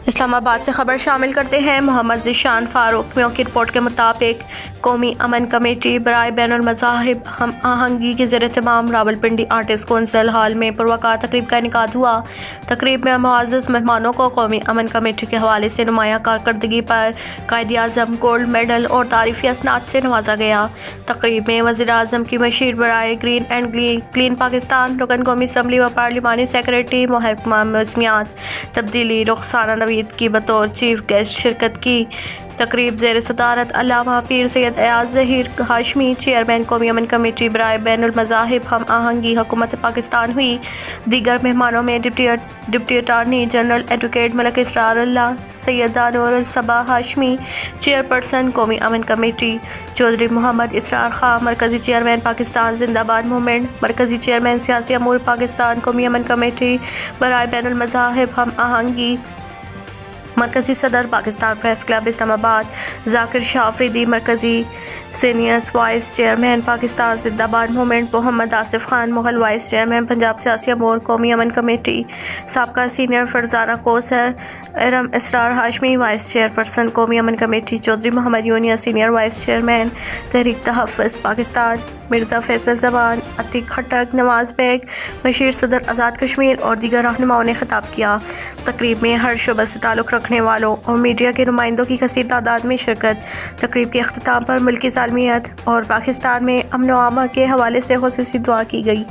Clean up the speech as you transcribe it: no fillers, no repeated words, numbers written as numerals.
इस्लामाबाद से खबर शामिल करते हैं। मोहम्मद ज़ीशान फ़ारूक़ की रिपोर्ट के मुताबिक कौमी अमन कमेटी बराए बैनुल मज़ाहिब हम आहंगी के ज़ेर-ए-तमाम रावलपिंडी आर्टिस्ट कौंसिल हॉल में पुरवकार तकरीब का इनेकाद हुआ। तकरीब में मुअज़्ज़ज़ मेहमानों को कौमी अमन कमेटी के हवाले से नुमाया कारकर्दगी पर कायद-ए-आज़म गोल्ड मेडल और तारीफ़ी असनाद से नवाजा गया। तकरीब में वज़ीर-ए-आज़म की मशीर बराए ग्रीन एंड क्लीन पाकिस्तान, रुकन कौमी असम्बली व पार्लिमानी सेक्रेटरी महकमा मौसमियात तब्दीली रुखसाना नवीद की बतौर चीफ गेस्ट शिरकत की। तकरीब ज़ेर सदारत अल्लामा पीर सैयद एयाज़ ज़हीर हाशमी, चेयरमैन कौमी अमन कमेटी बराए बैनुल मज़ाहिब हम आहंगी हुकूमत पाकिस्तान हुई। दीगर मेहमानों में deputy attorney general advocate Malik Israrullah, Syeda Noorul Saba Hashmi, chairperson कौमी अमन कमेटी, चौधरी मोहम्मद इसरार खां, मरकज़ी चेयरमैन पाकिस्तान जिंदाबाद मूवमेंट, मरकज़ी चेयरमैन सियासी अमूर पाकिस्तान कौमी अमन कमेटी बराए बैनुल मज़ाहिब हम आहंगी, मरकज़ी सदर पाकिस्तान प्रेस क्लब इस्लामाबाद ज़ाकिर शाह अफरीदी, मरकज़ी senior vice chairman Pakistan Zindabad movement Mohammad Asif Khan Mughal, vice chairman Punjab सियासी अमूर कौमी अमन कमेटी, साबका senior Farzana Kausar, Iram Israr Hashmi, vice chairperson कौमी अमन committee, Chaudhry Mohammad Younis, senior vice chairman Tehreek Tahaffuz Pakistan, Mirza Faisal Zaban, Ateeq Khattak, Nawaz Baig, Bashir सदर आज़ाद कश्मीर और दीगर रहनुमाओं ने खिताब किया। तकरीब में हर शुबे से ताल्लुक़ रखने वालों और मीडिया के नुमाइंदों की कसीर तादाद में शिरकत। तकरीब के अख्तिताम पर मुल्की सालमियत और पाकिस्तान में अमन व अमान के हवाले से ख़ुसूसी दुआ की गई।